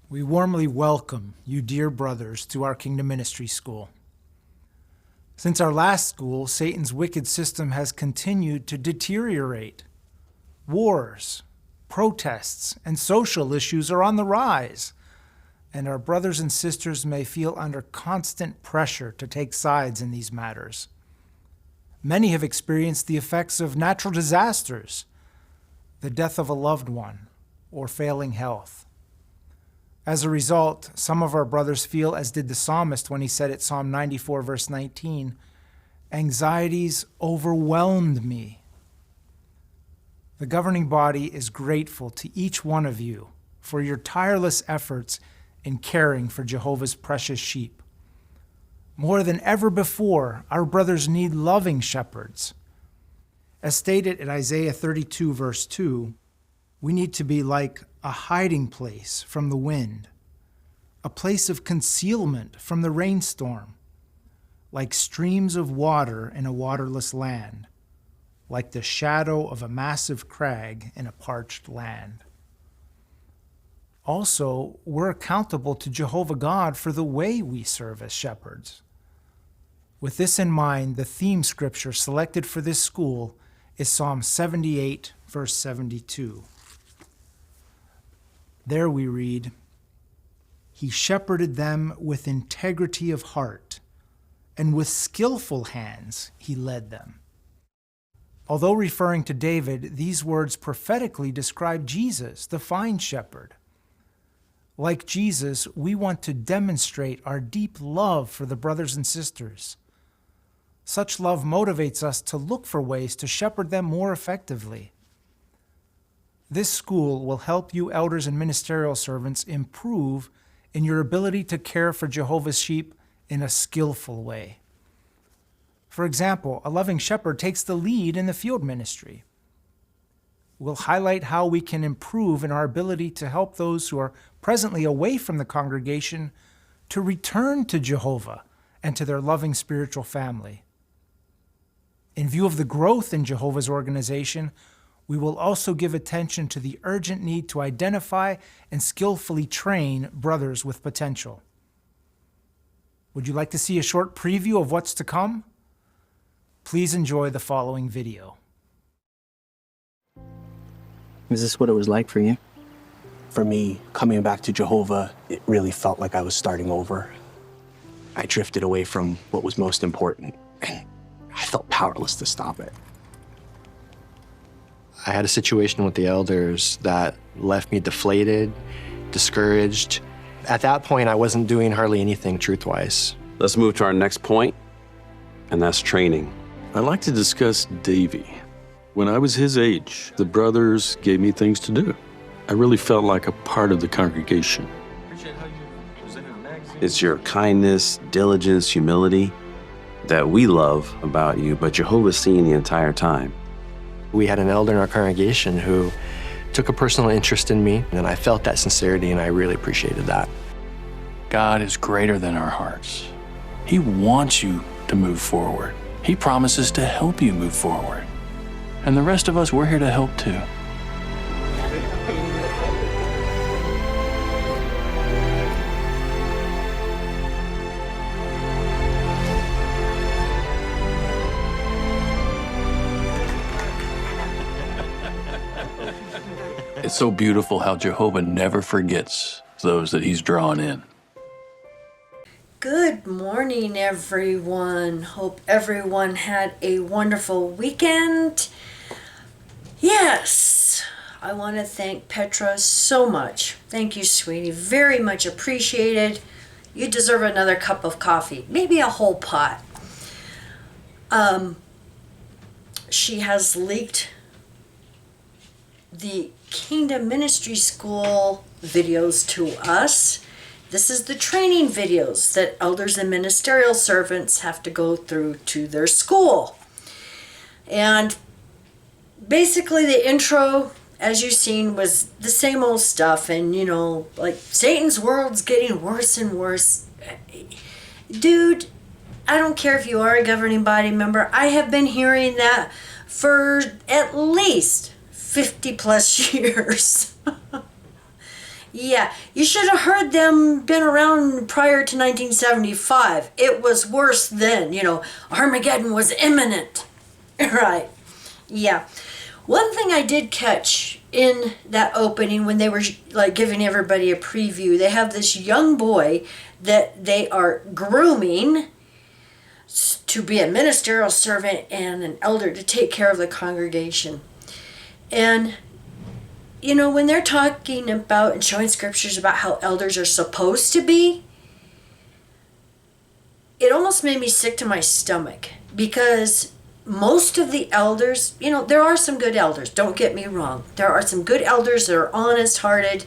We warmly welcome you, dear brothers, to our Kingdom Ministry School. Since our last school, Satan's wicked system has continued to deteriorate. Wars, protests, and social issues are on the rise, and our brothers and sisters may feel under constant pressure to take sides in these matters. Many have experienced the effects of natural disasters, the death of a loved one, or failing health. As a result, some of our brothers feel, as did the psalmist when he said at Psalm 94, verse 19, "Anxieties overwhelmed me." The governing body is grateful to each one of you for your tireless efforts in caring for Jehovah's precious sheep. More than ever before, our brothers need loving shepherds. As stated in Isaiah 32, verse 2, we need to be like a hiding place from the wind, a place of concealment from the rainstorm, like streams of water in a waterless land, like the shadow of a massive crag in a parched land. Also, we're accountable to Jehovah God for the way we serve as shepherds. With this in mind, the theme scripture selected for this school is Psalm 78, verse 72. There we read, "He shepherded them with integrity of heart, and with skillful hands he led them." Although referring to David, these words prophetically describe Jesus, the fine shepherd. Like Jesus, we want to demonstrate our deep love for the brothers and sisters. Such love motivates us to look for ways to shepherd them more effectively. This school will help you elders and ministerial servants improve in your ability to care for Jehovah's sheep in a skillful way. For example, a loving shepherd takes the lead in the field ministry. We'll highlight how we can improve in our ability to help those who are presently away from the congregation to return to Jehovah and to their loving spiritual family. In view of the growth in Jehovah's organization, we will also give attention to the urgent need to identify and skillfully train brothers with potential. Would you like to see a short preview of what's to come? Please enjoy the following video. Is this what it was like for you? For me, coming back to Jehovah, it really felt like I was starting over. I drifted away from what was most important, and I felt powerless to stop it. I had a situation with the elders that left me deflated, discouraged. At that point, I wasn't doing hardly anything truth-wise. Let's move to our next point, and that's training. I'd like to discuss Davy. When I was his age, the brothers gave me things to do. I really felt like a part of the congregation. It's your kindness, diligence, humility that we love about you, but Jehovah's seen the entire time. We had an elder in our congregation who took a personal interest in me, and I felt that sincerity, and I really appreciated that. God is greater than our hearts. He wants you to move forward. He promises to help you move forward. And the rest of us, we're here to help too. It's so beautiful how Jehovah never forgets those that he's drawn in. Good morning, everyone. Hope everyone had a wonderful weekend. Yes, I want to thank Petra so much. Thank you, sweetie. Very much appreciated. You deserve another cup of coffee, maybe a whole pot. She has leaked the Kingdom Ministry School videos to us. This is the training videos that elders and ministerial servants have to go through to their school. And basically the intro, as you've seen, was the same old stuff. And, you know, like Satan's world's getting worse and worse. Dude, I don't care if you are a governing body member. I have been hearing that for at least 50 plus years. Yeah, you should have heard them been around prior to 1975. It was worse then, Armageddon was imminent. Right. Yeah. One thing I did catch in that opening when they were like giving everybody a preview, they have this young boy that they are grooming to be a ministerial servant and an elder to take care of the congregation. And when they're talking about and showing scriptures about how elders are supposed to be, it almost made me sick to my stomach, because most of the elders, there are some good elders, don't get me wrong. There are some good elders that are honest-hearted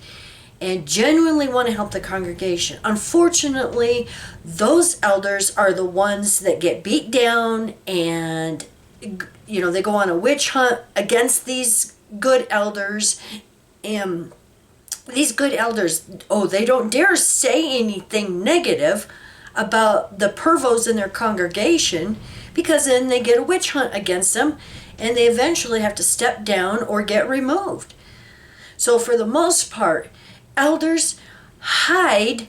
and genuinely want to help the congregation. Unfortunately, those elders are the ones that get beat down, and they go on a witch hunt against these good elders. And these good elders, they don't dare say anything negative about the pervos in their congregation, because then they get a witch hunt against them and they eventually have to step down or get removed. So for the most part, elders hide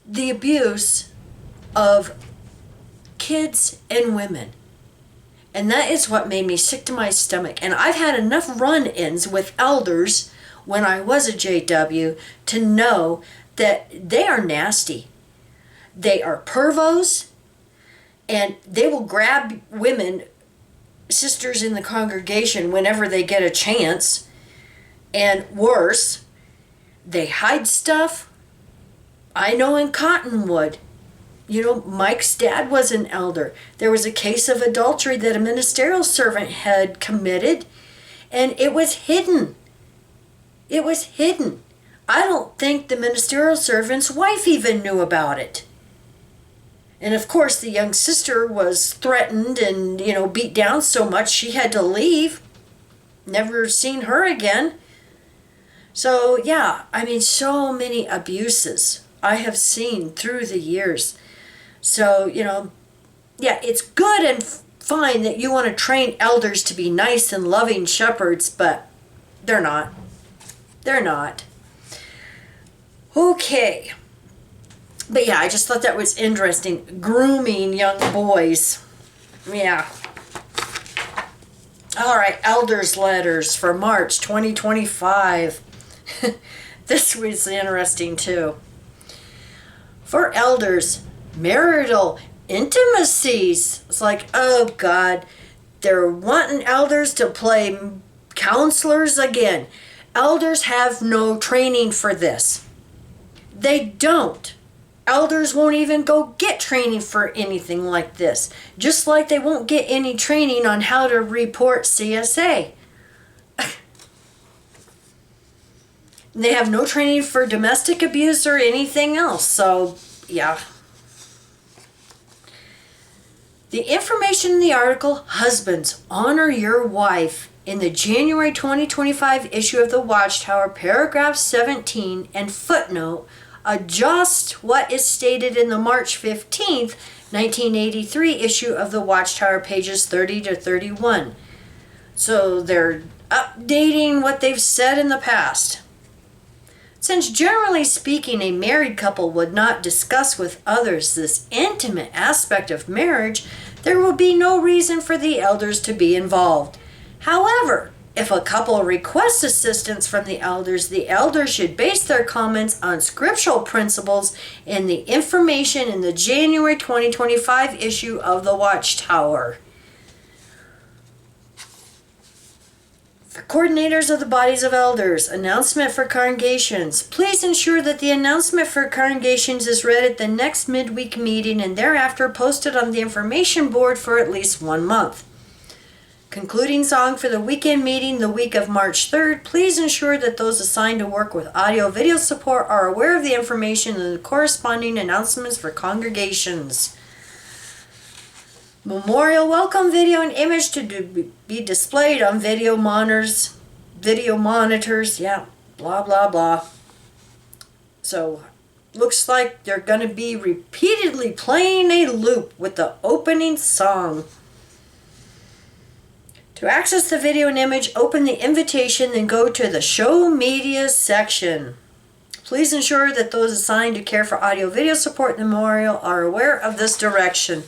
the abuse of kids and women. And that is what made me sick to my stomach. And I've had enough run-ins with elders when I was a JW to know that they are nasty. They are pervos, and they will grab women, sisters in the congregation, whenever they get a chance. And worse, they hide stuff. I know in Cottonwood, Mike's dad was an elder. There was a case of adultery that a ministerial servant had committed, and it was hidden. It was hidden. I don't think the ministerial servant's wife even knew about it. And of course, the young sister was threatened and, beat down so much she had to leave. Never seen her again. So, yeah, so many abuses I have seen through the years. So, it's good and fine that you want to train elders to be nice and loving shepherds, but they're not. They're not. Okay. But yeah, I just thought that was interesting. Grooming young boys. Yeah. All right, elders letters for March 2025. This was interesting too. For elders, marital intimacies. It's like, oh God, they're wanting elders to play counselors again. Elders have no training for this. They don't. Elders won't even go get training for anything like this. Just like they won't get any training on how to report CSA. They have no training for domestic abuse or anything else. So, yeah. The information in the article, Husbands, Honor Your Wife, in the January 2025 issue of the Watchtower, paragraph 17 and footnote, adjust what is stated in the March 15th, 1983 issue of the Watchtower, pages 30 to 31. So they're updating what they've said in the past. Since generally speaking, a married couple would not discuss with others this intimate aspect of marriage, there will be no reason for the elders to be involved. However, if a couple requests assistance from the elders should base their comments on scriptural principles in the information in the January 2025 issue of the Watchtower. For coordinators of the bodies of elders, announcement for congregations. Please ensure that the announcement for congregations is read at the next midweek meeting and thereafter posted on the information board for at least 1 month. Concluding song for the weekend meeting the week of March 3rd. Please ensure that those assigned to work with audio-video support are aware of the information and the corresponding announcements for congregations. Memorial welcome video and image to be displayed on video monitors, yeah, blah, blah, blah. So, looks like they're going to be repeatedly playing a loop with the opening song. To access the video and image, open the invitation, then go to the Show Media section. Please ensure that those assigned to care for audio-video support in the memorial are aware of this direction.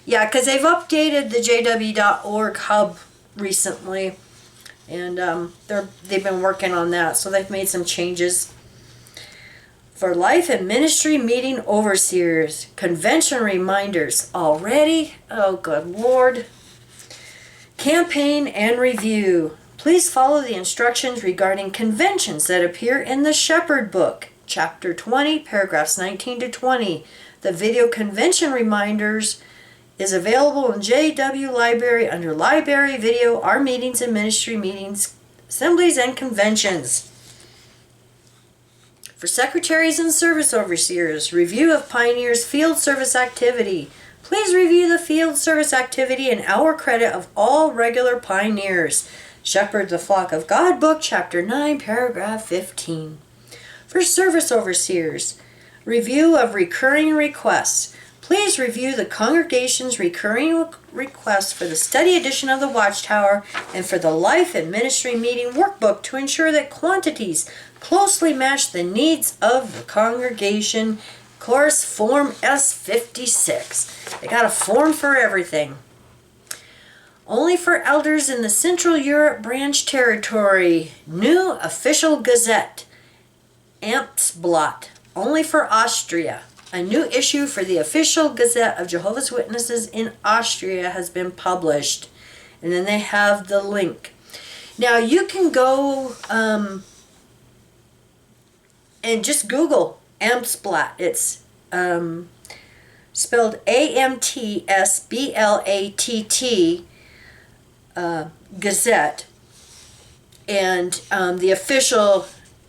Yeah, because they've updated the jw.org hub recently, and they've been working on that, so they've made some changes. For life and ministry meeting overseers, convention reminders already. Oh, good Lord. Campaign and review. Please follow the instructions regarding conventions that appear in the Shepherd Book, Chapter 20, paragraphs 19 to 20. The video convention reminders is available in JW Library under Library Video, Our Meetings and Ministry Meetings, Assemblies and Conventions. For secretaries and service overseers, review of Pioneers Field Service activity. Please review the field service activity and hour credit of all regular Pioneers. Shepherd the Flock of God Book, Chapter 9, paragraph 15. For service overseers, review of recurring requests. Please review the congregation's recurring requests for the study edition of the Watchtower and for the Life and Ministry Meeting Workbook to ensure that quantities closely match the needs of the congregation. Course Form S56. They got a form for everything. Only for elders in the Central Europe Branch Territory. New Official Gazette. Amtsblatt. Only for Austria. A new issue for the Official Gazette of Jehovah's Witnesses in Austria has been published. And then they have the link. Now you can go and just Google Amtsblatt. It's spelled AMTSBLATT Gazette, and the official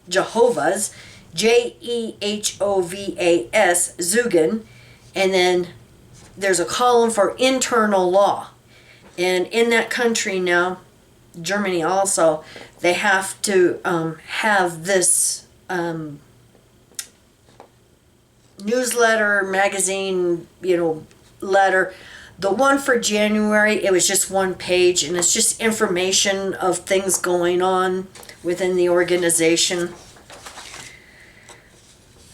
Jehovah's JEHOVAS Zugen, and then there's a column for internal law. And in that country now, Germany also, they have to have this newsletter, magazine, letter. The one for January, it was just one page, and it's just information of things going on within the organization.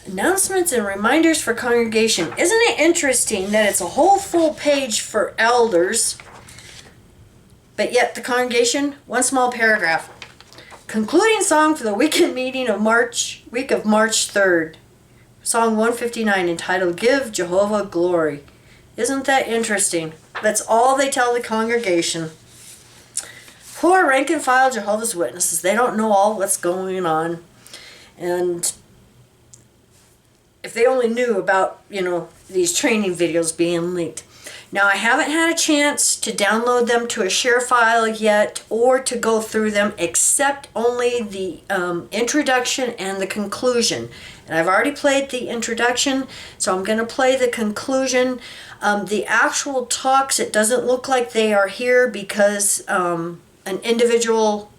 Announcements and reminders for congregation. Isn't it interesting that it's a whole full page for elders, but yet the congregation, one small paragraph. Concluding song for the weekend meeting of week of March 3rd. Song 159 entitled Give Jehovah Glory. Isn't that interesting? That's all they tell the congregation. Poor rank and file Jehovah's Witnesses. They don't know all what's going on. And if they only knew about, these training videos being leaked. Now, I haven't had a chance to download them to a share file yet or to go through them, except only the introduction and the conclusion. And I've already played the introduction, so I'm going to play the conclusion. The actual talks, it doesn't look like they are here because an individual,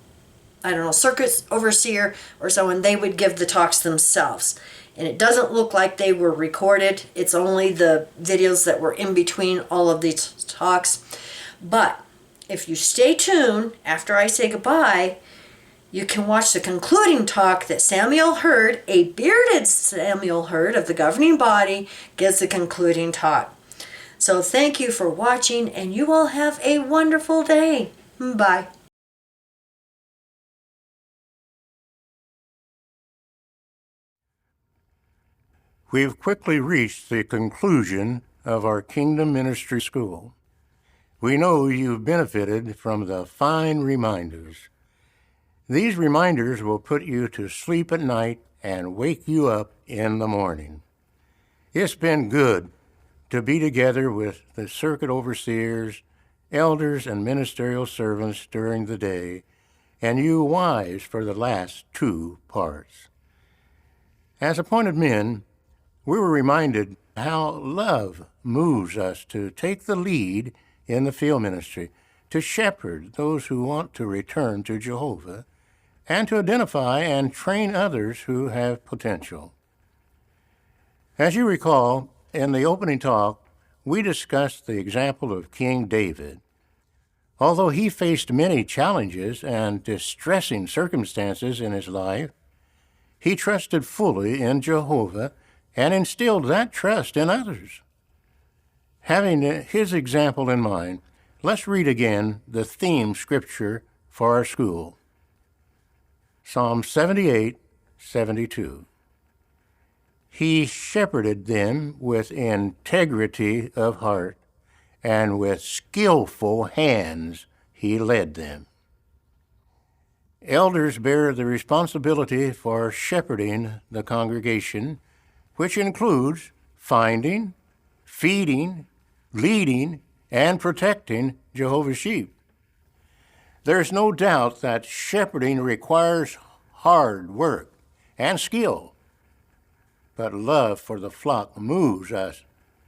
circuit overseer or someone, they would give the talks themselves. And it doesn't look like they were recorded. It's only the videos that were in between all of these talks. But if you stay tuned after I say goodbye, you can watch the concluding talk that Samuel Hurd, a bearded Samuel Hurd of the governing body, gives the concluding talk. So thank you for watching, and you all have a wonderful day. Bye. We've quickly reached the conclusion of our Kingdom Ministry School. We know you've benefited from the fine reminders. These reminders will put you to sleep at night and wake you up in the morning. It's been good to be together with the circuit overseers, elders, and ministerial servants during the day, and you wives for the last 2 parts. As appointed men, we were reminded how love moves us to take the lead in the field ministry, to shepherd those who want to return to Jehovah, and to identify and train others who have potential. As you recall, in the opening talk, we discussed the example of King David. Although he faced many challenges and distressing circumstances in his life, he trusted fully in Jehovah and instilled that trust in others. Having his example in mind, let's read again the theme scripture for our school. Psalm 78:72. He shepherded them with integrity of heart, and with skillful hands he led them. Elders bear the responsibility for shepherding the congregation, which includes finding, feeding, leading, and protecting Jehovah's sheep. There's no doubt that shepherding requires hard work and skill, but love for the flock moves us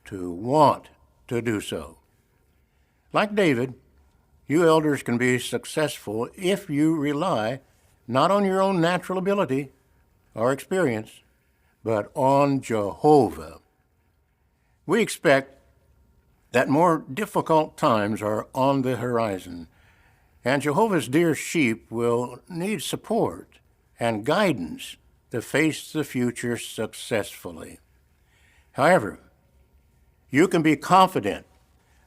to want to do so. Like David, you elders can be successful if you rely not on your own natural ability or experience, but on Jehovah. We expect that more difficult times are on the horizon, and Jehovah's dear sheep will need support and guidance to face the future successfully. However, you can be confident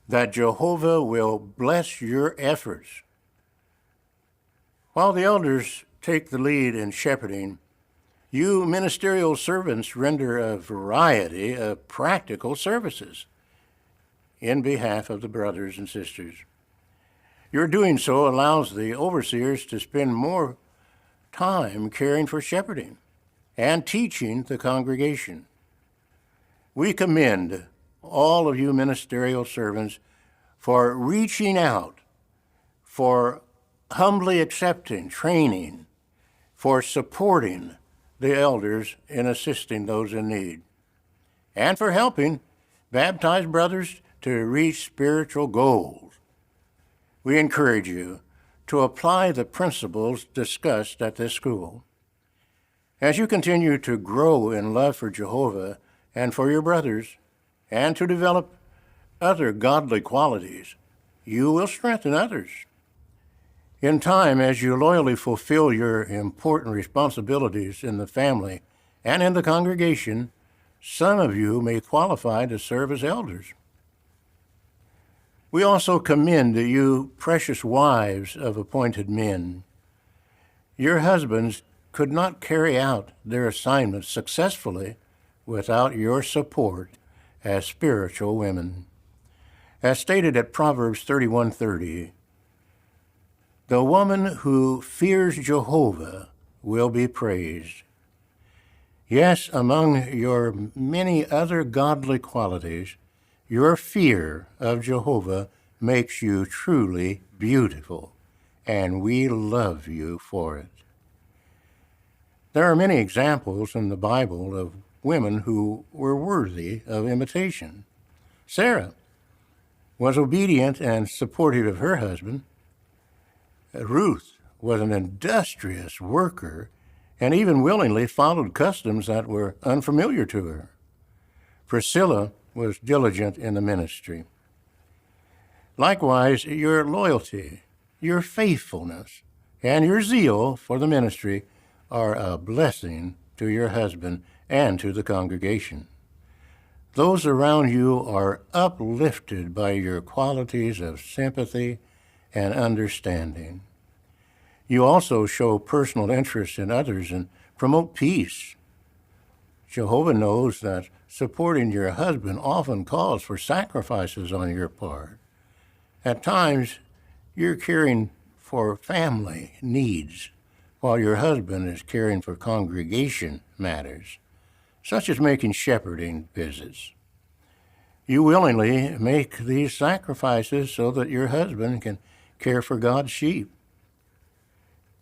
that Jehovah will bless your efforts. While the elders take the lead in shepherding, you ministerial servants render a variety of practical services in behalf of the brothers and sisters. Your doing so allows the overseers to spend more time caring for shepherding and teaching the congregation. We commend all of you ministerial servants for reaching out, for humbly accepting training, for supporting the elders in assisting those in need, and for helping baptized brothers to reach spiritual goals. We encourage you to apply the principles discussed at this school. As you continue to grow in love for Jehovah and for your brothers, and to develop other godly qualities, you will strengthen others. In time, as you loyally fulfill your important responsibilities in the family and in the congregation, some of you may qualify to serve as elders. We also commend you, precious wives of appointed men. Your husbands could not carry out their assignments successfully without your support as spiritual women. As stated at Proverbs 31:30, the woman who fears Jehovah will be praised. Yes, among your many other godly qualities, your fear of Jehovah makes you truly beautiful, and we love you for it. There are many examples in the Bible of women who were worthy of imitation. Sarah was obedient and supportive of her husband. Ruth was an industrious worker and even willingly followed customs that were unfamiliar to her. Priscilla was diligent in the ministry. Likewise, your loyalty, your faithfulness, and your zeal for the ministry are a blessing to your husband and to the congregation. Those around you are uplifted by your qualities of sympathy and understanding. You also show personal interest in others and promote peace. Jehovah knows that supporting your husband often calls for sacrifices on your part. At times, you're caring for family needs, while your husband is caring for congregation matters, such as making shepherding visits. You willingly make these sacrifices so that your husband can care for God's sheep.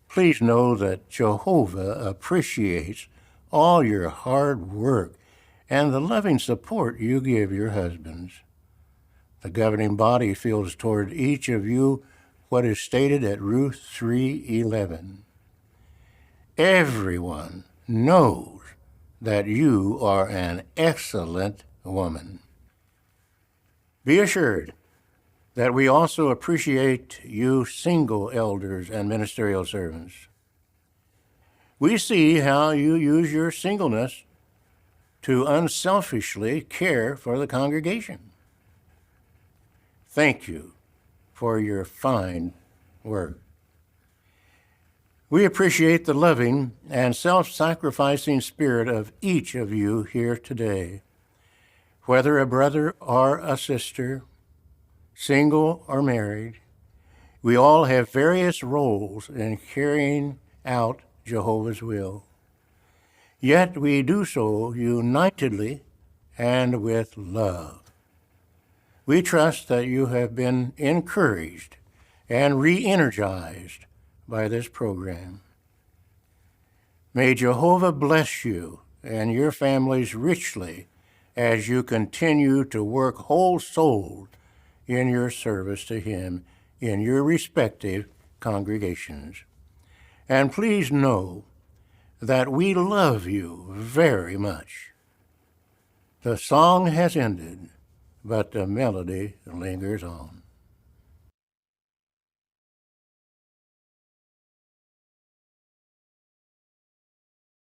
Please know that Jehovah appreciates all your hard work and the loving support you give your husbands. The governing body feels toward each of you what is stated at Ruth 3:11. Everyone knows that you are an excellent woman. Be assured that we also appreciate you single elders and ministerial servants. We see how you use your singleness to unselfishly care for the congregation. Thank you for your fine work. We appreciate the loving and self-sacrificing spirit of each of you here today. Whether a brother or a sister, single or married, we all have various roles in carrying out Jehovah's will. Yet we do so unitedly and with love. We trust that you have been encouraged and re-energized by this program. May Jehovah bless you and your families richly as you continue to work whole-souled in your service to Him in your respective congregations. And please know that we love you very much. The song has ended, but the melody lingers on.